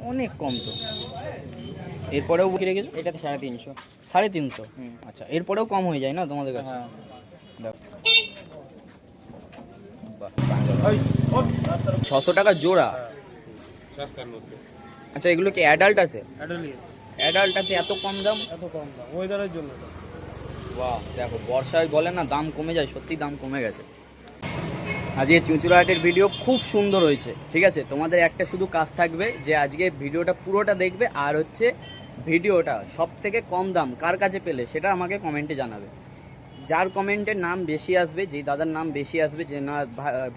অনেক কম তো। এরপরেও কি রেখেছো? এটা 350। 350? আচ্ছা, এরপরেও কম হয়ে যায় না তোমাদের কাছে? হ্যাঁ। দেখো 600 টাকা জোড়া। আচ্ছা, এগুলো কি অ্যাডাল্ট আছে? অ্যাডাল্ট আছে, এত কম দাম? এত কম দাম ওয়েদারের জন্য। বাহ, দেখো বর্ষায় বলে না দাম কমে যায়, সত্যি দাম কমে গেছে। আজকে চুঁচুড়াহাটের ভিডিও খুব সুন্দর হয়েছে, ঠিক আছে? তোমাদের একটা শুধু কাজ থাকবে যে আজকে ভিডিওটা পুরোটা দেখবে, আর হচ্ছে ভিডিওটা সব থেকে কম দাম কার কাছে পেলে সেটা আমাকে কমেন্টে জানাবে। যার কমেন্টের নাম বেশি আসবে, যেই দাদার নাম বেশি আসবে যে না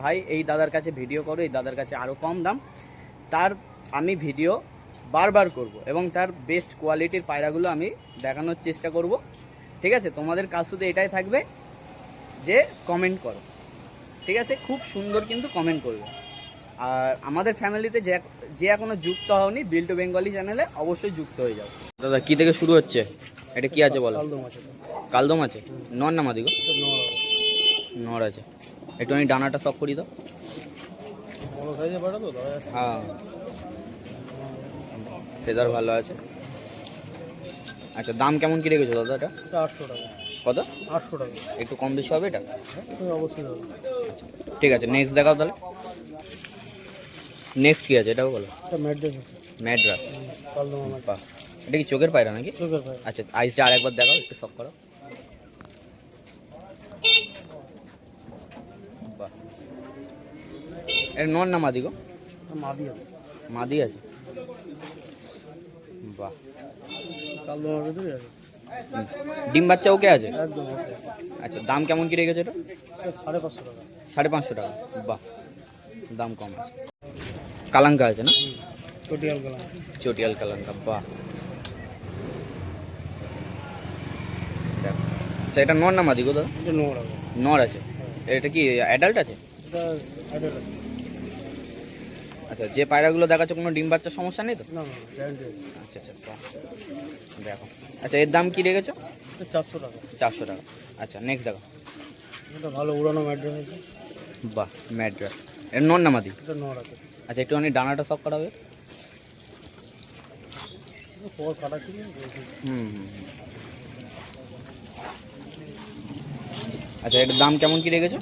ভাই এই দাদার কাছে ভিডিও করো, এই দাদার কাছে আরও কম দাম, তার আমি ভিডিও বারবার করব এবং তার বেস্ট কোয়ালিটির পায়রাগুলো আমি দেখানোর চেষ্টা করব, ঠিক আছে? তোমাদের কাজ শুধু এটাই থাকবে যে কমেন্ট করো, ঠিক আছে? খুব সুন্দর কিন্তু কমেন্ট করবে। আর আমাদের ফ্যামিলিতে যে এখনও যুক্ত হওনি বিল টু বেঙ্গলি চ্যানেলে, অবশ্যই যুক্ত হয়ে যাও। দাদা কী থেকে শুরু হচ্ছে? এটা কি আছে বলো? কালদম আছে। নর না মাদি গো? নর আছে। একটু আমি ডানাটা শখ করি দাও। হ্যাঁ, ফেদার ভালো আছে। আচ্ছা, দাম কেমন কি রেখেছো দাদা এটা? 800 টাকা। কত? 800 টাকা। একটু কম বেশি হবে এটা? অবশ্যই হবে। আচ্ছা ঠিক আছে, নেক্সট দেখাও তাহলে। নেক্সট কী আছে এটাও বলো। এটা ম্যাড্রাস আছে। ম্যাড্রাস? কালদম বাহ, এটা কি চোখের পায়রা নাকি? চোখের পায়রা। আচ্ছা, আইসটা আরেকবার দেখাও, একটু শখ করো। বাহ, এটা নর না মাদি গো? মাদি আছে। মাদি আছে। বাহ, কালদমের ভিতরে আছে। ডিম বাচ্চা ওকে আছে? একদম আছে। আচ্ছা, দাম কেমন কি রেখেছো এটা? 550 টাকা। 550 টাকা? বাহ, দাম কম আছে। কালাঙ্কা আছে না? চটিয়াল কালাম। চটিয়াল কালাঙ্কা, বাহ। দেখো, আচ্ছা এটা নর না মাদি গো দাদা? এটা নোংরা। নর আছে। এটা কি অ্যাডাল্ট আছে? এটা অ্যাডাল্ট আছে। আচ্ছা, যে পায়রাগুলো দেখাচ্ছে কোনো ডিম বাচ্চার সমস্যা নেই তো? না না, গ্যারান্টি আছে। আচ্ছা আচ্ছা, বাহ। দেখো, আচ্ছা এর দাম কি রেখেছো? এটা 400 টাকা। 400 টাকা। আচ্ছা, নেক্সট দেখো। এটা ভালো উড়ানো ম্যাড্রাস আছে। বাহ, ম্যাড্রাস। এর নর না মাদি? এটা নোংরা আছে। আচ্ছা, একটুখানি ডানাটা শখ করা হবে। পর কাটা ছিল। হুম হুম। আচ্ছা, এটার দাম কেমন কি রেখেছো?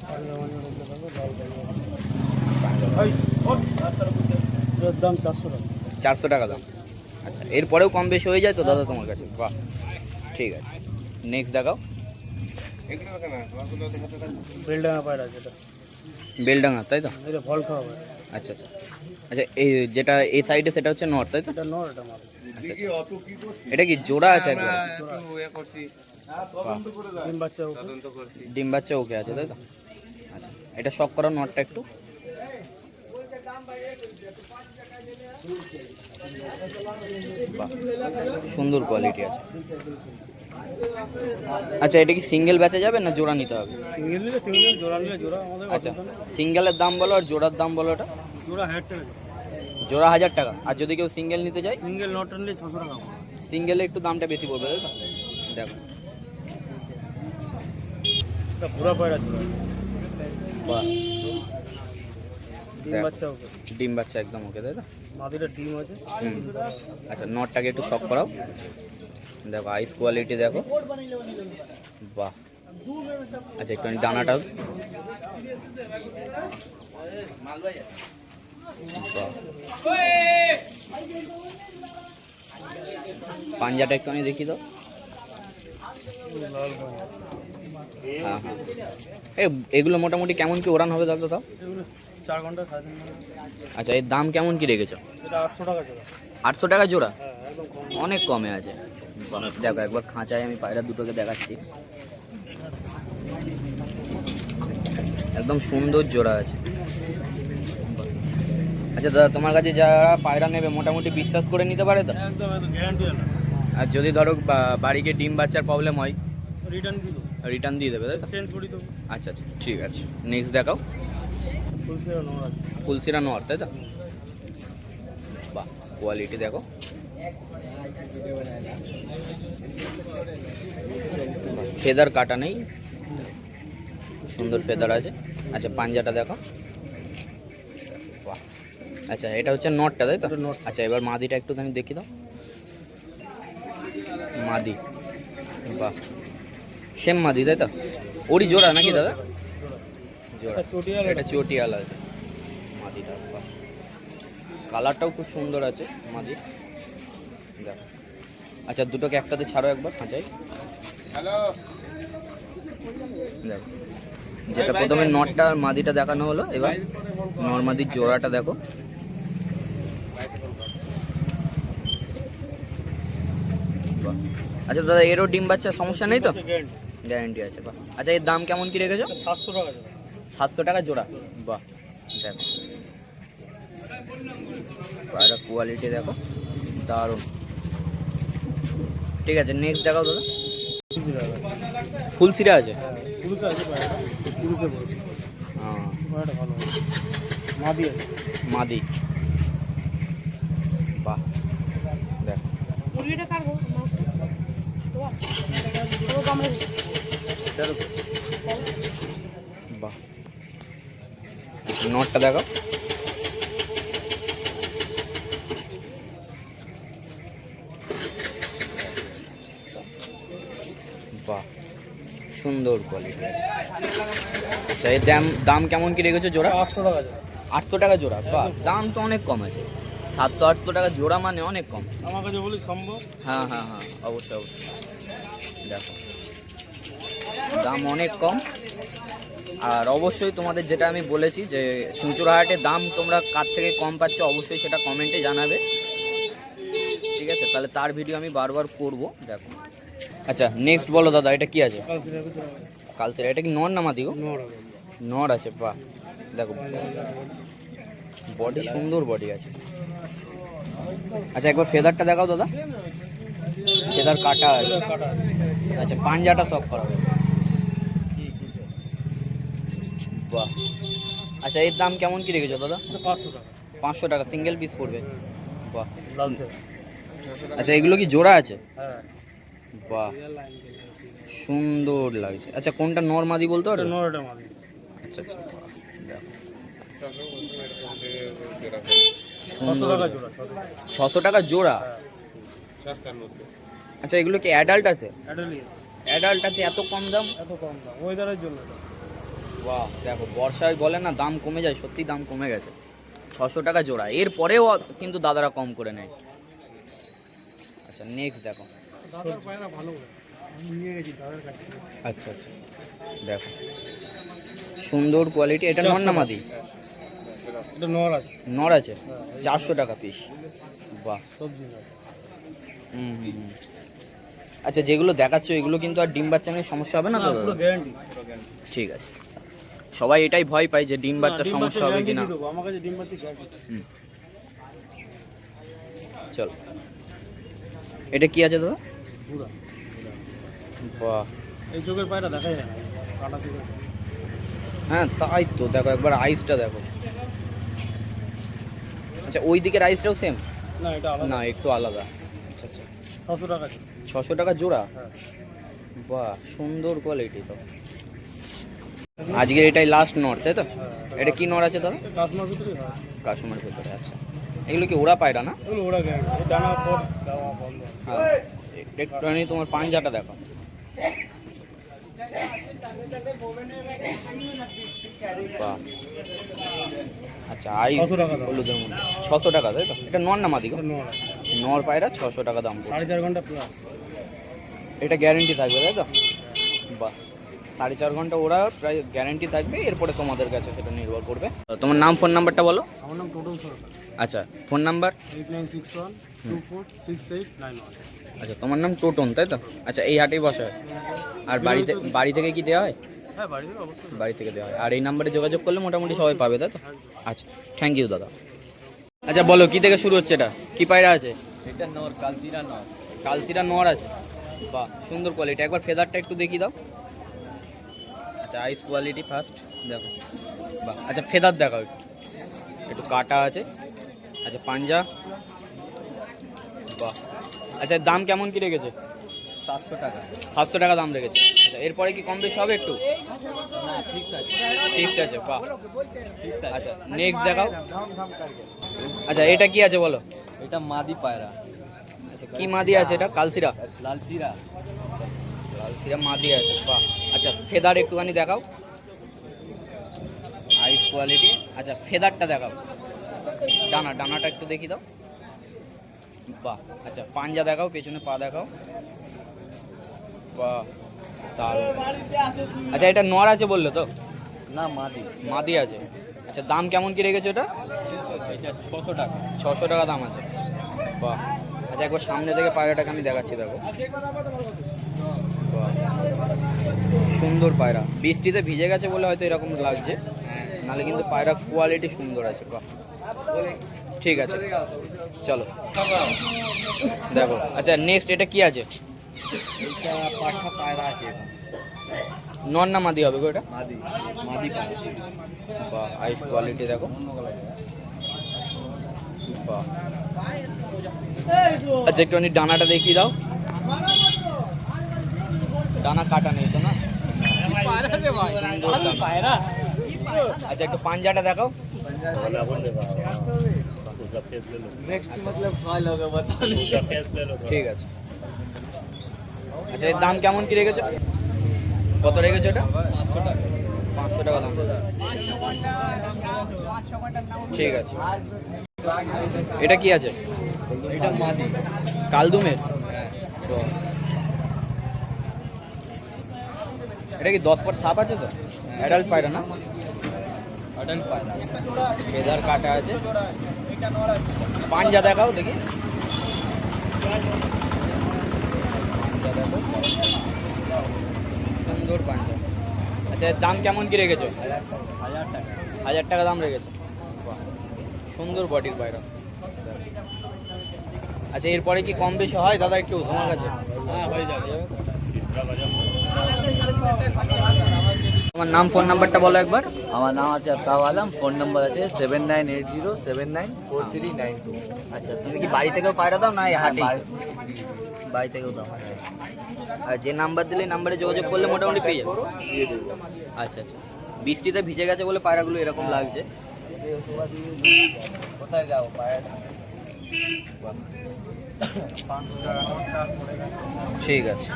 এটার দাম 400 টাকা। 400 টাকা দাম। আচ্ছা, এরপরেও কম বেশি হয়ে যায় তো দাদা তোমার কাছে? বাহ, ঠিক আছে, নেক্সট দেখাও। বেলডাঙা পায়রা আছে এটা। বেলডাঙা তাই তো? এটা ফল খাওয়া হয়। আচ্ছা আচ্ছা। আচ্ছা, এই যেটা এই সাইডে সেটা হচ্ছে নর তাই তো? এটা নর, এটা মাদি। আচ্ছা আচ্ছা। এটা কি জোড়া আছে একবার? ডিম বাচ্চা ওকে। ডিম বাচ্চা ওকে আছে তাই তো? আচ্ছা, এটা শখ করো নটটা একটু। বাহ, সুন্দর কোয়ালিটি আছে। আচ্ছা, এটা কি সিঙ্গেল বেচা যাবে না জোড়া নিতে হবে? সিঙ্গেল নিলে সিঙ্গেল, জোড়া নিলে জোড়া। আমাদের আচ্ছা, সিঙ্গেলের দাম বলো আর জোড়ার দাম বলো। ওটা জোড়া 1000 টাকা। জোড়া 1000 টাকা। আর যদি কেউ সিঙ্গেল নিতে যায়? সিঙ্গেল নট নিলে 600 টাকা। সিঙ্গেলে একটু দামটা বেশি পড়বে তাই তো? দেখো, এটা ঘোড়া পায়রা জোড়া। বাহ, ডিম বাচ্চা ওকে। ডিম বাচ্চা একদম ওকে তাই তো? মাদিটা ডিম আছে। হুম। আচ্ছা, নটটাকে একটু শখ করাও। দেখো আইস কোয়ালিটি দেখো, বাহ। আচ্ছা, একটু ডানাটাও, পাঞ্জাটা একটু আমি দেখি দাও। হ্যাঁ হ্যাঁ। এগুলো মোটামুটি কেমন কি ওড়ান হবে দাদা তাও? 4 ঘন্টা 3.5 ঘন্টা। আচ্ছা, এর দাম কেমন কি রেখেছো? এটা 800 টাকা জোড়া। 800 টাকা জোড়া? হ্যাঁ, একদম কম। অনেক কমে আছে। দেখো একবার খাঁচায় আমি পায়রা দুটোকে দেখাচ্ছি, একদম সুন্দর জোড়া আছে। আচ্ছা দাদা, তোমার কাছে যারা পায়রা নেবে মোটামুটি বিশ্বাস করে নিতে পারে তো? একদম একদম গ্যারান্টি আছে। আর যদি ধরো বাড়িতে ডিম বাচ্চার প্রবলেম হয়, রিটার্ন দিও। রিটার্ন দিয়ে দেবে তাই তো? চেঞ্জ করে দেবো। আচ্ছা আচ্ছা, ঠিক আছে, নেক্সট দেখাও। ফুলসেরা নোংরা আছে। ফুলসিরা নর তাই তো? বাহ, কোয়ালিটি দেখো, ফেদার কাটা নেই, সুন্দর ফেদার আছে। আচ্ছা, পাঞ্জাটা দেখো, বাহ। আচ্ছা এটা হচ্ছে নটটা তাই তো? এটা নট। আচ্ছা এবার মাদিটা একটুখানি দেখি দাও। মাদি, বাহ সেম মাদি তাই তো? ওরই জোড়া নাকি দাদা? জোড়া। এটা চটিয়াল, এটা চটিয়াল আছে মাদিটা, বাহ কালারটাও খুব সুন্দর আছে মাদির, দেখো। আচ্ছা দুটোকে একসাথে ছাড়ো একবার খাঁচাই। দেখো যেটা প্রথমে নটটা আর মাদিটা দেখানো হলো, এবার নর মাদির জোড়াটা দেখো। বাহ। আচ্ছা দাদা এরও ডিম বাচ্চা সমস্যা নেই তো? গ্যারান্টি আছে, বাহ। আচ্ছা এর দাম কেমন কি রেখেছো? 700 টাকা জোড়া। 700 টাকা জোড়া, বাহ দেখো পায়রা কোয়ালিটি দেখো দারুণ। ঠিক আছে নেক্সট দেখাও দাদা। ফুল সিরা আছে? পুরুষে আছে পায়রাটা, পুরুষে বড় হ্যাঁ পায়রাটা ভালো আছে। মাদি আছে। মাদি, বাহ দেখো মুরগিটা কার গো? তো কামড়ে দিই। বাহ নটটা দেখো, বাহ সুন্দর কোয়ালিটি আছে। আচ্ছা এর দাম কেমন কি রেখেছো জোড়া? 800 টাকা জোড়া। 800 টাকা জোড়া, বাহ দাম তো অনেক কম আছে। 700-800 টাকা জোড়া মানে অনেক কম। আমার কাছে বলি সম্ভব। হ্যাঁ হ্যাঁ হ্যাঁ অবশ্যই অবশ্যই, দেখো দাম অনেক কম। আর অবশ্যই তোমাদের যেটা আমি বলেছি যে চুঁচুড়াহাটে দাম তোমরা কার থেকে কম পাচ্ছ অবশ্যই সেটা কমেন্টে জানাবে, ঠিক আছে? তাহলে তার ভিডিও আমি বারবার করব, দেখো। আচ্ছা নেক্সট বলো দাদা, এটা কি আছে? কালসেরা, এটা কি নর না মাদি গো? নর আছে, বাহ দেখো বডি সুন্দর বডি আছে। আচ্ছা একবার ফেদারটা দেখাও দাদা। ফেদার কাটা আছে, আচ্ছা পাঞ্জাটা সব করা হবে, বাহ। আচ্ছা এর দাম কেমন কি রেখেছো দাদা? 500 টাকা। 500 টাকা সিঙ্গেল পিস পড়বে, বাহ। লাল ছেড়া। আচ্ছা এগুলো কি জোড়া আছে? হ্যাঁ। বাহ সুন্দর লাগছে। আচ্ছা কোনটা নর মাদি বলতে এটা পারবে? নরটা মাদি। আচ্ছা আচ্ছা দেখো 600 টাকা জোড়া। 600 টাকা জোড়া। আচ্ছা এগুলো কি অ্যাডাল্ট আছে? অ্যাডালিয়া। অ্যাডাল্ট আছে, এত কম দাম? এত কম দাম ওয়েদারের জন্য এটা। বাহ দেখো বর্ষায় বলে না দাম কমে যায়, সত্যি দাম কমে গেছে। 600 টাকা জোড়া, এরপরেও কিন্তু দাদারা কম করে নেয়। আচ্ছা নেক্সট দেখো। দাদার পায়রা ভালো বলে। আমি নিয়ে গেছি দাদার কাছে। আচ্ছা আচ্ছা দেখো সুন্দর কোয়ালিটি। এটা নর না মাদি? এটা নর আছে। নর আছে, 400 টাকা পিস, বাহ। সবজি আছে। হুম হুম হুম। আচ্ছা যেগুলো দেখাচ্ছ এগুলো কিন্তু আর ডিম বাচ্চা নিয়ে সমস্যা হবে না তো? পুরো গ্যারান্টি। ঠিক আছে, সবাই এটাই ভয় পায় যে ডিম বাচ্চা সমস্যা হবে কিনা। আমার কাছে ডিম বাচ্চা গ্যারান্টি। হুম চলো এটা কি আছে দাদা? পুরা। বাহ এই চোখের পায়রা দেখাই যায় না, কাটা চোখের। হ্যাঁ তাই তো, দেখো একবার আইসটা দেখো। আচ্ছা ওই দিকের আইসটাও সেম? না এটা আলাদা। না একটু আলাদা। আচ্ছা আচ্ছা 600 টাকা। 600 টাকা জোড়া, হ্যাঁ। বাহ সুন্দর কোয়ালিটি তো। আজকের এটাই লাস্ট নর তাই তো? এটা কি নর আছে দাদা? কাস্টমার ভিতরে হয়। কাস্টমার ভেতরে, আচ্ছা এগুলো কি ওরা পায়রা না? এগুলো ওরা গ্যারান্টি। এই ডানা পর দেওয়া বন্ধ। হ্যাঁ একটুখানি তোমার পাঞ্জাটা দেখো, বাহ। আচ্ছা আইস 600 টাকা দাম। হলুদের মধ্যে 600 টাকা তাই তো? এটা নর না মাদি গো? এটা নর আছে। নর পায়রা 600 টাকা দাম পড়ছে। 4.5 ঘন্টা প্লাস। এটা গ্যারেন্টি থাকবে তাই তো? বাহ 4.5 ঘন্টা ওরা প্রায় গ্যারেন্টি থাকবে, এরপরে তোমাদের কাছে সেটা নির্ভর করবে। তোমার নাম ফোন নাম্বারটা বলো। আমার নাম টোটন সরকার। আচ্ছা ফোন নাম্বার? 8961246891। আচ্ছা তোমার নাম টোটন তাই তো? আচ্ছা এই হাটেই বসা হয়? আর বাড়ি থেকে কি দেওয়া হয়? হ্যাঁ বাড়িতে অবশ্যই। বাড়ি থেকে দেওয়া হয়। আর এই নাম্বারে যোগাযোগ করলে মোটামুটি সবাই পাবে তাই তো? আচ্ছা থ্যাংক ইউ দাদা। আচ্ছা বলো কি থেকে শুরু হচ্ছে, এটা কি পায়রা আছে? এটা নর, কালসিরা নর। কালচিরা নর আছে, বাহ সুন্দর কোয়ালিটি। একবার ফেদারটা একটু দেখিয়ে দাও। আচ্ছা আইস কোয়ালিটি ফার্স্ট দেখো, বাহ। আচ্ছা ফেদার দেখাও একটু, একটু কাটা আছে। আচ্ছা পাঞ্জা, বাহ। আচ্ছা দাম কেমন কি রেখেছে? 700 টাকা। 700 টাকা দাম রেখেছে। আচ্ছা এরপরে কি কম বেশি হবে একটু? না ফিক্স আছে। ঠিক আছে, বাহ। ফিক্স আছে। আচ্ছা নেক্সট দেখাও। আচ্ছা এটা কি আছে বলো? এটা মাদি পায়রা, কি মাদি আছে এটা? কালসিরা? লাল চিরা। লালসিরা মাদি আছে, বাহ। আচ্ছা ফেদার একটুখানি দেখাও, আইস কোয়ালিটি। আচ্ছা ফেদারটা দেখাও, ডানাটা একটু দেখি দাও, বাহ। আচ্ছা পাঞ্জা দেখাও, পেছনে পা দেখাও, বাহ দারুণ। আচ্ছা এটা নর আছে বললে তো? না মাদি। মাদি আছে। আচ্ছা দাম কেমন কি রেখেছো এটা? 600 টাকা। 600 টাকা দাম আছে, বাহ। আচ্ছা একবার সামনে থেকে পায়রাটাকে আমি দেখাচ্ছি, দেখো বাহ, সুন্দর পায়রা। বৃষ্টিতে ভিজে গেছে বলে হয়তো এরকম লাগছে, নাহলে কিন্তু পায়রা কোয়ালিটি সুন্দর আছে, বাহ। ঠিক আছে চলো দেখো। আচ্ছা নেক্সট এটা কি আছে? এটা পাঠা পায়রা আছে, নর না মাদি হবে গো এটা? মাদি। মাদি পায়রা, বাহ আইস কোয়ালিটি দেখো, বাহ। আচ্ছা একটুখানি ডানাটা দেখিয়ে দাও, ডানা কাটা নেই তো না? সুন্দর ডানা। পায়রা। আচ্ছা একটু পাঞ্জাটা দেখাও, नेक्स्ट मतलब फॉल होगा बता ঠিক আছে। আচ্ছা এর দাম কেমন কি রেখেছো? কত রেখেছো এটা? 500 টাকা। 500 টাকা দাম। ঠিক আছে। এটা কি আছে? এটা মাদি। কালদুমের? তো এটা কি 10 পর সাপ আছে তো? অ্যাডাল্ট পায়রা না? अडल्ट पायरा। ফেদার কাটা আছে। পাঞ্জা দেখাও দেখি, পাঞ্জা দেখো, সুন্দর পাঞ্জা। আচ্ছা এর দাম কেমন কি রেখেছো? 1000 টাকা। 1000 টাকা দাম রেখেছো, বাহ। সুন্দর বডির পায়রা। আচ্ছা এরপরে কি কম বেশি হয় দাদা একটু তোমার কাছে? हाँ हो जाएगा। তোমার নাম ফোন নাম্বারটা বলো একবার। আমার নাম আছে আফতাব আলম, ফোন নাম্বার আছে 7980794392। আচ্ছা তুমি কি বাড়ি থেকেও পায়রা দাও না এই হাটে? বাড়ি থেকেও দাও। আর যে নাম্বার দিলে নাম্বারে যোগাযোগ করলে মোটামুটি পেয়ে যাবে। আচ্ছা আচ্ছা, বৃষ্টিতে ভিজে গেছে বলে পায়রাগুলো এরকম লাগছে। কোথায় যাও পায়রা? ঠিক আছে।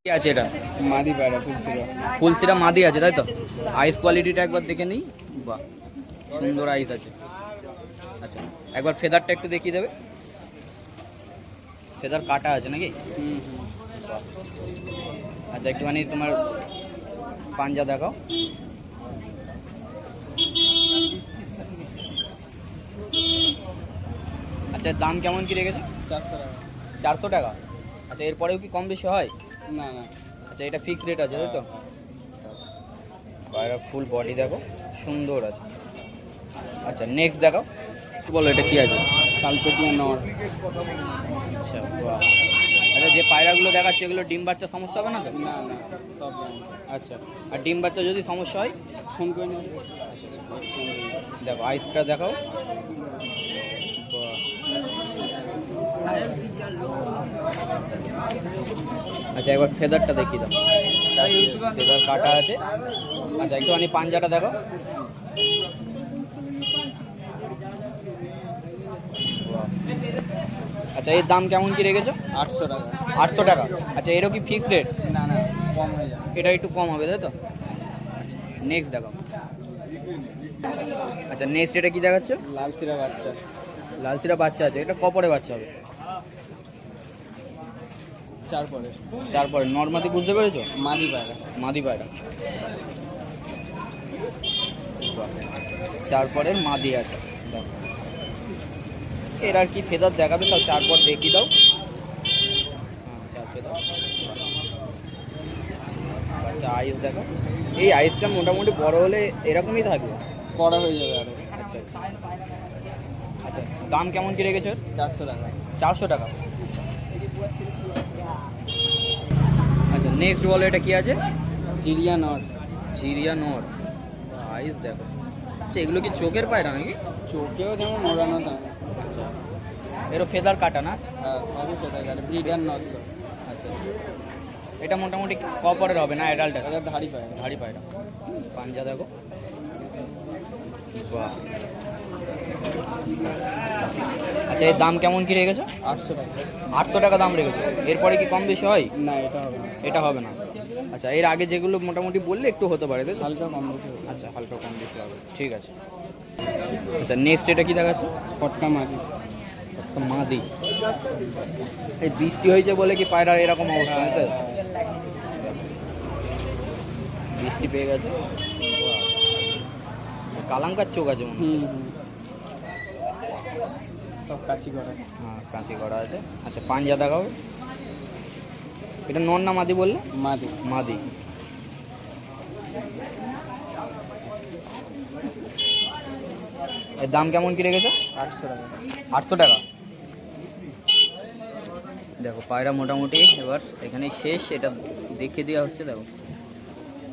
কি আছে এটা? মাদি পায়রা ফুলসিরা। ফুলসিরা মাদি আছে তাই তো? আইস কোয়ালিটিটা একবার দেখে নিই, বাহ সুন্দর আইস আছে। আচ্ছা একবার ফেদারটা একটু দেখিয়ে দেবে, ফেদার কাটা আছে নাকি? বাহ। আচ্ছা একটুখানি তোমার পাঞ্জা দেখাও, আচ্ছা দাম কেমন কি রেখেছে? 400 টাকা। 400 টাকা। আচ্ছা এরপরেও কি কম বেশি হয়? না না। আচ্ছা এটা ফিক্সড রেট আছে তাই তো? পায়রা ফুল বডি দেখো, সুন্দর আছে। আচ্ছা নেক্সট দেখাও, বলো এটা কি আছে? কালপেটিয়া নর। আচ্ছা বাহ। আচ্ছা যে পায়রাগুলো দেখাচ্ছে এগুলো ডিম বাচ্চা সমস্যা হবে না তো? না না সব জানি। আচ্ছা আর ডিম বাচ্চা যদি সমস্যা হয়? ফোন করে নেব। দেখো আইসটা দেখাও, বাহ। আচ্ছা একবার ফেদারটা দেখিয়ে দাও, ফেদার কাটা আছে। আচ্ছা একটুখানি পাঞ্জাটা দেখো, আচ্ছা এর দাম কেমন কি রেখেছো? 800 টাকা। 800 টাকা। আচ্ছা এরও কি ফিক্সড রেট? না না কম হয়ে যাবে। এটা একটু কম হবে তাই তো? আচ্ছা নেক্সট দেখাও। আচ্ছা নেক্সট এটা কি দেখাচ্ছ? লাল সিরা বাচ্চা। লালসিরা বাচ্চা আছে, এটা কপরে বাচ্চা হবে? 4 পরে। 4 পরে। নর্মাদি বুঝতে পেরেছো? মাদি পায়রা। মাদি পায়রা, বাহ। 4 পরের মাদি আছে, দেখো। এর আর কি ফেদার দেখাবে তাও 4 পর দেখিয়ে দাও। হ্যাঁ 4 ফেদার, আচ্ছা আইস দেখো। এই আইসটা মোটামুটি বড় হলে এরকমই থাকবে? বড় হয়ে যাবে আরো। আচ্ছা আচ্ছা। আচ্ছা দাম কেমন কি রেখেছো? 400 টাকা। 400 টাকা। আচ্ছা নেক্সট বলো এটা কি আছে? চিড়িয়া নর। চিড়িয়া নর, আইস দেখো। আচ্ছা এগুলো কি চোখের পায়রা নাকি? চোখেও যেমন ওড়ানো থাকে। আচ্ছা এরও ফেদার কাটা না? হ্যাঁ সবই কোথায় গেলে ব্রিডার নর তো। আচ্ছা আচ্ছা। এটা মোটামুটি কপরের হবে না অ্যাডাল্ট আছে? এটা ধাড়ি পায়রা। ধাড়ি পায়রা। পাঞ্জা দেখো, বাহ আচ্ছা এর দাম কেমন কি রেখেছো? 800 টাকা। 800 টাকা দাম রেখেছো। এরপরে কি কম বেশি হয়? না, এটা হবে না। এটা হবে না। আচ্ছা এর আগে যেগুলো মোটামুটি বললে একটু হতে পারে, তাই তো? হালকা কম বেশি হবে। আচ্ছা হালকা কম বেশি হবে, ঠিক আছে। আচ্ছা নেক্সট এটা কি দেখাচ্ছে? পটকা মাদি। মাদি। এই বৃষ্টি হয়েছে বলে কি পায়রা এরকম অবস্থা হয়েছে? বৃষ্টি পেয়ে গেছে। কালাঙ্কার চোখ আছে মনে হয়। সব কাছি করা। হ্যাঁ কাঁচি করা আছে। আচ্ছা পাঞ্জা দেখাও। এটা নর না মাদি বললে? মাদি। মাদি। এর দাম কেমন কি রেখেছো? 800 টাকা। 800 টাকা। দেখো পায়রা মোটামুটি এবার এখানেই শেষ, এটা দেখিয়ে দেওয়া হচ্ছে। দেখো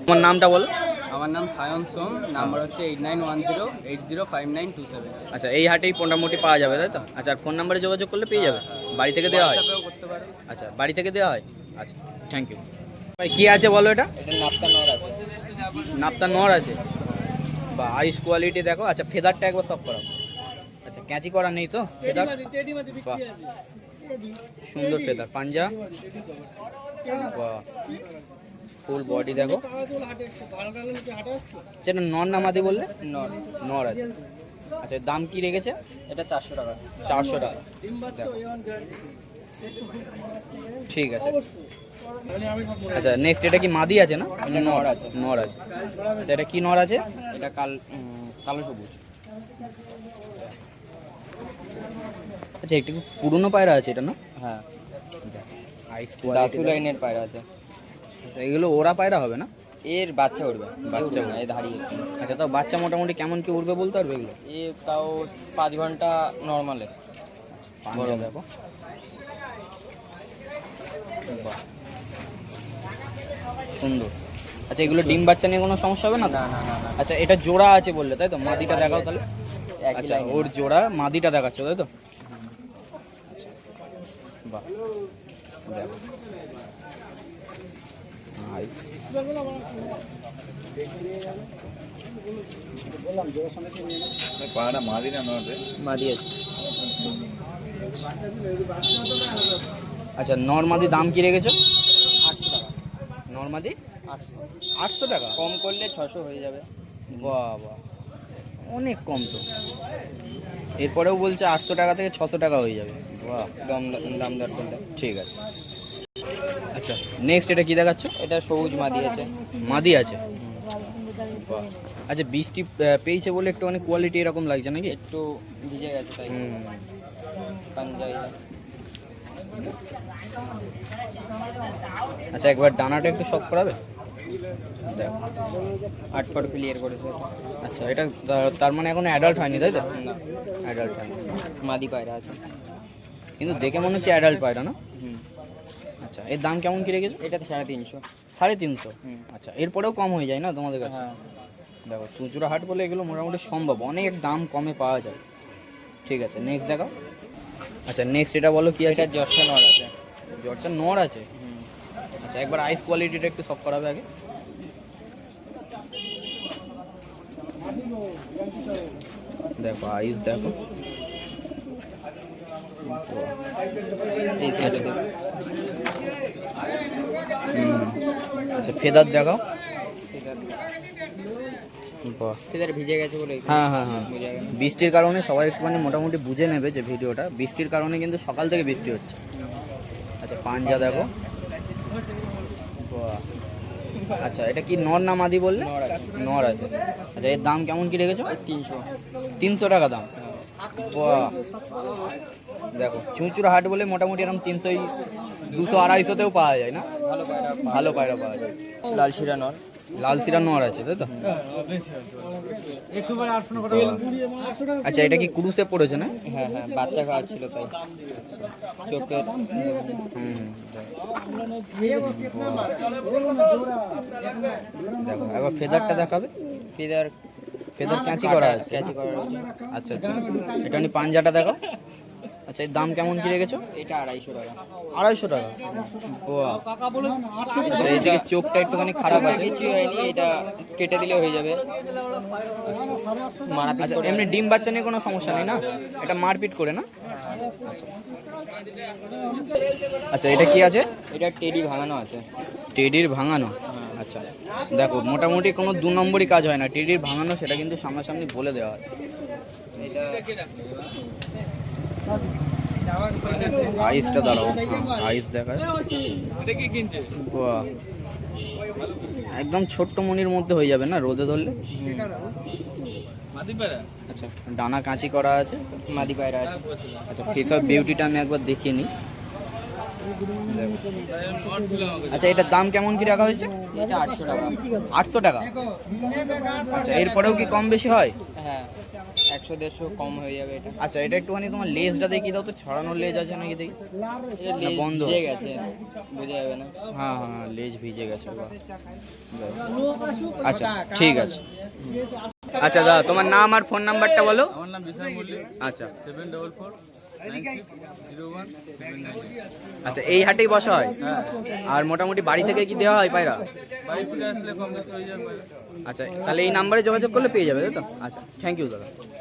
তোমার নামটা বলো। আমার নাম সায়ন সোম, নাম্বার হচ্ছে 8910805927। আচ্ছা এই হাটেই মোটামুটি পাওয়া যাবে তাই তো? আচ্ছা আর ফোন নাম্বারে যোগাযোগ করলে পেয়ে যাবে? বাড়ি থেকে দেওয়া হয়? হোয়াটসঅ্যাপেও করতে পারো। আচ্ছা বাড়ি থেকে দেওয়া হয়। আচ্ছা থ্যাংক ইউ ভাই। কী আছে বলো এটা? এটা নাপতা নর আছে। নাপতা নর আছে বা আইস কোয়ালিটি দেখো। আচ্ছা ফেদারটা একবার সব করাও। আচ্ছা ক্যাচি করা নেই তো ফেদার? বাহ সুন্দর ফেদার। পাঞ্জা বাহ, ফুল বডি দেখো। সেটা নর না মাদি বললে? নর। নর আছে। আচ্ছা দাম কি রেখেছে? এটা 400 টাকা। 400 টাকা। দেখো। ঠিক আছে। আচ্ছা নেক্সট এটা কি মাদি আছে না? এটা নর আছে। নর আছে। আচ্ছা এটা কি নর আছে? এটা কালো সবুজ। আচ্ছা একটু পুরনো পায়রা আছে এটা না? হ্যাঁ, আইস দাসু কোয়ালিটি। লাইনের পায়রা আছে। এগুলো ওরা পায়রা হবে না? এর বাচ্চা উঠবে। বাচ্চা না, এই দাঁড়িয়ে। আচ্ছা তাও বাচ্চা মোটামুটি কেমন কি উঠবে বলতে পারবে এগুলো? এ তাও 5 ঘন্টা নর্মালে। পাঞ্জা দেখো। বাহ সুন্দর। আচ্ছা এগুলো ডিম বাচ্চা নিয়ে কোনো সমস্যা হবে না তো? না না না না, আচ্ছা এটা জোড়া আছে বললে তাই তো? মাদিটা দেখাও তাহলে। একই আচ্ছা লাইনে। ওর জোড়া মাদিটা দেখাচ্ছ তাই তো? আচ্ছা বাহ দেখো। নাইস। পাড়াটা মাদি না নয় রে? মাদি আছে। আচ্ছা নর্মাদি দাম কি রেখেছো? 800 টাকা। নর্মাদি 800। 800 টাকা। কম করলে 600 হয়ে যাবে। বাহ বাহ অনেক কম তো। এরপরেও বলছে 800 টাকা থেকে 600 টাকা হয়ে যাবে। বাহ দাম দর করলে। ঠিক আছে। আচ্ছা নেক্সট এটা কি দেখাচ্ছ? এটা সবুজ মাদি আছে। মাদি আছে। বাহ। আচ্ছা বৃষ্টি পেয়েছে বলে একটু অনেক কোয়ালিটি এরকম লাগছে নাকি? একটু ভিজে গেছে তাই। পাঞ্জাবি। আচ্ছা একবার ডানাটা একটু শক করাবে? দেখো 8 ফুট ক্লিয়ার করেছে। আচ্ছা এটা তার মানে এখন অ্যাডাল্ট হয়নি তাই তো? না, অ্যাডাল্ট হয়নি মাদি পায়রা আছে। কিন্তু দেখে মনে হচ্ছে অ্যাডাল্ট পায়রা না? হুম। আচ্ছা এর দাম কেমন কি রেখেছো? এটা 350। 350? হুম। আচ্ছা এরপরেও কম হয়ে যায় না তোমাদের কাছে? হ্যাঁ। দেখো চুঁচুড়া হাট বলে এগুলো মোটামুটি সম্ভব, অনেক দাম কমে পাওয়া যায়। ঠিক আছে নেক্সট দেখাও। আচ্ছা নেক্সট এটা বলো কি আছে? এটা জর্সা নর আছে। জর্জা নর আছে। হুম। আচ্ছা একবার আইস কোয়ালিটিটা একটু সব করাবে আগে। দেখো আইস দেখো। এই সাইজে দেবে। আচ্ছা ফেদার দেখাও। বাহ ফেদার ভিজে গেছে বলে হ্যাঁ হ্যাঁ হ্যাঁ বোঝা গেল। বৃষ্টির কারণে সবাই একটুখানি মোটামুটি বুঝে নেবে যে ভিডিওটা বৃষ্টির কারণে কিন্তু সকাল থেকে বৃষ্টি হচ্ছে। আচ্ছা পাঞ্জা দেখো। বাহ। আচ্ছা এটা কি নর না মাদি বললে? নর আছে। নর আছে। আচ্ছা এর দাম কেমন কি রেখেছো? 300। 300 টাকা দাম। বাহ দেখো চুঁচুড়া হাট বলে মোটামুটি এরকম 300 200 250তেও পাওয়া যায় না? ভালো পায়রা। ভালো পায়রা পাওয়া যায়। লাল শিরা নর। লাল সিরা নর আছে তাই তো? আচ্ছা এটা কি ক্রুসে পড়েছে না? হ্যাঁ হ্যাঁ, বাচ্চা খাওয়াচ্ছিল তাই চোখের। দেখো একবার ফেদারটা দেখাবে। ফেদার ফেদার ক্যাঁচি করা আছে। ক্যাচি করা আছে। আচ্ছা আচ্ছা এটা নি পাঞ্জাটা দেখো। আচ্ছা আচ্ছা এর দাম কেমন কি রেখেছো? এটা 250 টাকা। 250 টাকা। ও আচ্ছা এইদিকে চোখটা একটুখানি খারাপ আছে। কিছু হয়নি, এটা কেটে দিলে হয়ে যাবে। মারাপিট আচ্ছা করে এমনি ডিম বাচ্চা নিয়ে কোনো সমস্যা নেই না? এটা মারপিট করে না? আচ্ছা এটা কি আছে? এটা টেডি ভাঙানো আছে। টেডির ভাঙানো। আচ্ছা দেখো মোটামুটি কোনো 2 নম্বরই কাজ হয় না, টেডির ভাঙানো সেটা কিন্তু সামনাসামনি বলে দেওয়া হয়। এটা আইসটা দাঁড়াও, আইস দেখায়। বাহ, একদম ছোট্ট মনির মধ্যে হয়ে যাবে না রোদে ধরলে? আচ্ছা ডানা কাঁচি করা আছে। মাদি পায়রা আছে। আচ্ছা ফেস অফ বিউটিটা আমি একবার দেখিয়ে নিই। আচ্ছা এটার দাম কেমন কি রাখা হয়েছে? এটা 800 টাকা। 800 টাকা। আচ্ছা এরপরেও কি কম বেশি হয়? হ্যাঁ, 100-150 কম হয়ে যাবে এটা। আচ্ছা এটা একটুখানি তোমার লেজটা দেখিয়ে দাও তো, ছড়ানো লেজ আছে নাকি দেখি। এটা লেজ বন্ধ। ভিজে গেছে, বোঝা যাবে না। হ্যাঁ হ্যাঁ লেজ ভিজে গেছে। বাহ। আচ্ছা ঠিক আছে। আচ্ছা দাদা তোমার নাম আর ফোন নাম্বারটা বলো। আমার নাম বিশাল মল্লিক, আচ্ছা 74469799। আচ্ছা এই হাটেই বসা হয়? হ্যাঁ, আর মোটামুটি বাড়ি থেকে কি দেওয়া হয় পায়রা? বাড়ি থেকে আসলে কম বেশি হয়ে যাবে। আচ্ছা তাহলে এই নাম্বারে যোগাযোগ করলে পেয়ে যাবে তাই তো? আচ্ছা থ্যাংক ইউ দাদা।